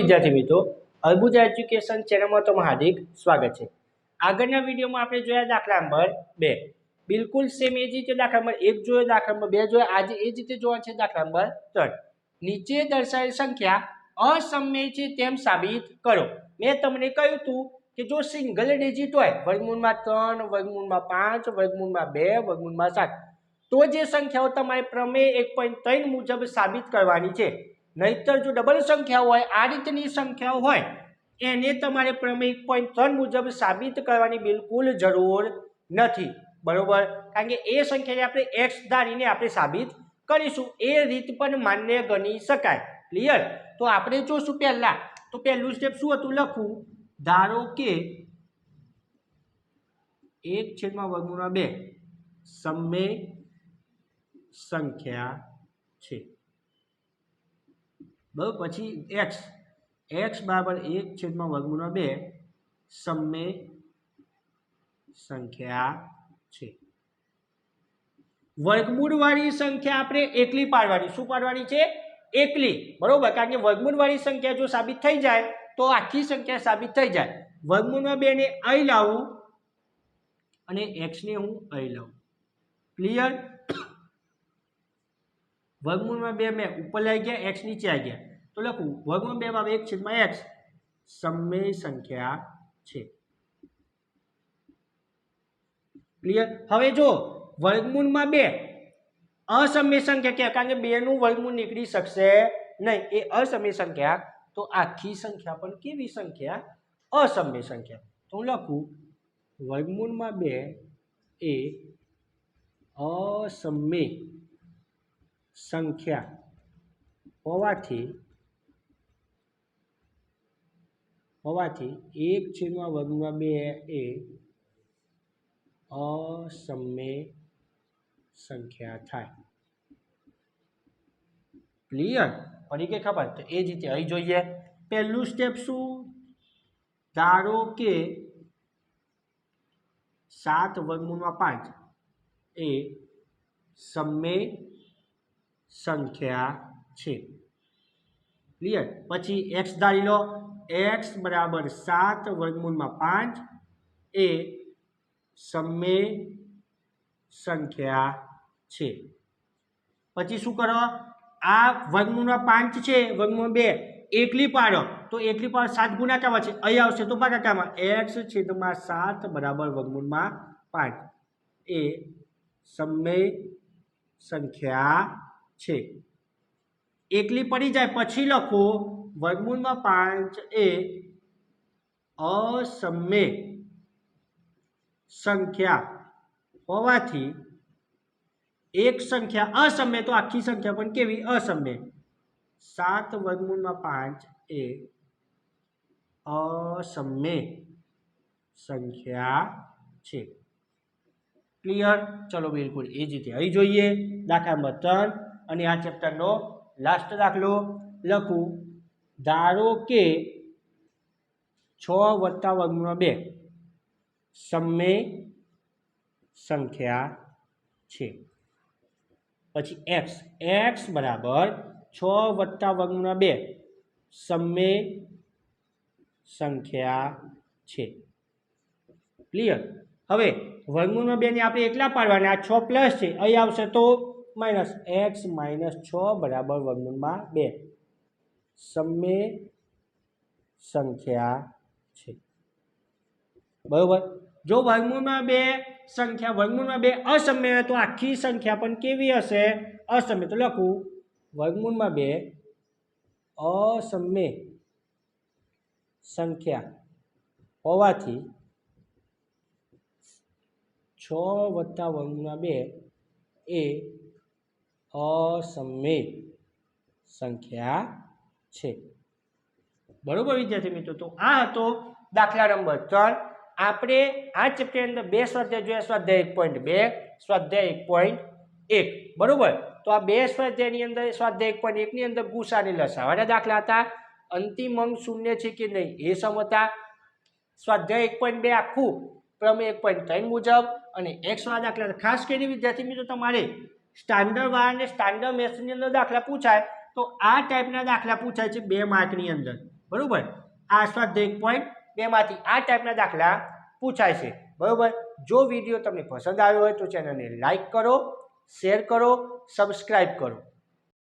વિદ્યાર્થી મિત્રો, અર્બુદા એજ્યુકેશન ચેનલમાં તમારું હાર્દિક સ્વાગત છે। આગળના વિડીયોમાં આપણે જોયા દાખલા નંબર 2, બિલકુલ સેમ એ જ રીતે દાખલા નંબર 1 જોયો, દાખલા નંબર 2 જોયો, આજે એ જ રીતે જોવા છે દાખલા નંબર 3। નીચે દર્શાવેલ સંખ્યા અસમય છે તેમ સાબિત કરો। મેં તમને કહ્યું હતું કે જો સિંગલ ડિજિટ હોય, વર્ગમૂળમાં 3, વર્ગમૂળમાં 5, વર્ગમૂળમાં 2, વર્ગમૂળમાં 7, તો જે સંખ્યાઓ તમારે પ્રમેય 1.3 મુજબ સાબિત કરવાની છે। નહીતર જો ડબલ સંખ્યા હોય, આ રીતની સંખ્યાઓ હોય, એને તમારે પ્રમેય 1.3 મુજબ સાબિત કરવાની બિલકુલ જરૂર નથી, બરોબર। કારણ કે એ સંખ્યાને આપણે x ધારીને આપણે સાબિત કરીશું, એ રીત પણ માન્ય ગણી શકાય। ક્લિયર? તો આપણે જોશું પહેલા, તો પહેલું સ્ટેપ શું હતું, લખવું, ધારો કે 1/2 સમય સંખ્યા છે, બરાબર। પછી x બરાબર 1/2 સમય સંખ્યા છે। વર્ગમૂળવાળી સંખ્યા આપણે એકલી પાડવાની, શું પાડવાની છે? એકલી, બરોબર। કારણ કે વર્ગમૂળવાળી સંખ્યા જો સાબિત થઈ જાય તો આખી સંખ્યા સાબિત થઈ જાય। વર્ગમૂળમાં 2 ને અહીં લાવું અને x ને હું અહીં લાવું। ક્લિયર? વર્ગમૂળમાં 2 મેં ઉપર લઈ ગયા, x નીચે આવી ગયા, તો લખું વર્ગમૂળ 2 માં 1/x સમય સંખ્યા છે। ક્લિયર? હવે જો વર્ગમૂળમાં 2 અસમય સંખ્યા કે, કારણ કે 2 નું વર્ગમૂળ નીકળી શકશે નહીં, એ અસમય સંખ્યા, તો આખી સંખ્યા પણ કેવી સંખ્યા? અસમય સંખ્યા। તો હું લખું વર્ગમૂળમાં 2 એ અસમય સંખ્યા હોવાથી 1/2 એ અસમય સંખ્યા થાય। ક્લિયર? પડી ગઈ ખબર? તો એ જ રીતે અહીં જોઈએ, પહેલું સ્ટેપ શું, ધારો કે 7/5 એ સમય સંખ્યા છે। ક્લિયર? પછી x ધારી લો, x બરાબર 7/5 એ સમય સંખ્યા છે। પછી શું કરો, આ વર્ગમૂળમાં 5 છે, વર્ગમૂળ 2 એકલી પાડો, તો એકલી પાડો 7 ગુણાકારમાં છે, અહીં આવશે તો ભાગાકારમાં, x/7 બરાબર વર્ગમૂળમાં 5 એ સમય સંખ્યા છે। એકલી પડી જાય પછી લખો વર્ગમૂળમાં 5 એ અસમય સંખ્યા હોવાથી એક સંખ્યા અસમય, તો આખી સંખ્યા પણ કેવી? અસમય। 7/5 એ અસમય સંખ્યા છે। ક્લિયર? ચલો બિલકુલ એ જ રીતે અહીં જોઈએ દાખલા નંબર 3 અને આ ચેપ્ટરનો લાસ્ટ દાખલો લખું, ધારો કે 6+2 સમય સંખ્યા છે। પછી x બરાબર 6+2 સમય સંખ્યા છે। ક્લિયર? હવે વર્ગમૂળમાં 2 ને આપણે એકલા પાડવાના, આ 6 પ્લસ છે, અહીં આવશે તો માઇનસ, x - 6 બરાબર વર્ગમૂળમાં 2 સમય સંખ્યા છે। બરોબર? જો વર્ગમૂળમાં 2 સંખ્યા, વર્ગમૂળમાં 2 અસમય હોય તો આખી સંખ્યા પણ કેવી હશે? અસમય। તો લખું વર્ગમૂળમાં 2 અસમય સંખ્યા હોવાથી 6+2 એ અસમય સંખ્યા છે। બરોબર વિદ્યાર્થી મિત્રો? તો આ હતો દાખલા નંબર 3। આપણે આ ચેપ્ટરની અંદર 2 સ્વાધ્યાય જોયા, સ્વાધ્યાય 1.2, સ્વાધ્યાય 1.1, બરોબર? તો આ 2 સ્વાધ્યાયની અંદર, સ્વાધ્યાય 1.1 ની અંદર ગુસાને લસાવાના દાખલા હતા, અંતિમ અંક શૂન્ય છે કે નહીં એ સમજતા, સ્વાધ્યાય 1.2 આખું પ્રમેય 1.3 મુજબ, અને x વાળા દાખલા ખાસ કરીને વિદ્યાર્થી મિત્રો તમારે સ્ટાન્ડર્ડ વાળા અને સ્ટાન્ડર્ડ મેથ્સની અંદર દાખલા પૂછાય તો આ ટાઈપના દાખલા પૂછાય છે 2 માર્કની અંદર। બરાબર. આ સ્વાધ્યાય પોઈન્ટ 2માંથી આ ટાઈપના દાખલા પૂછાય છે. બરાબર. જો વિડીયો તમને પસંદ આવ્યો હોય તો ચેનલને લાઈક કરો, શેર કરો, સબસ્ક્રાઈબ કરો.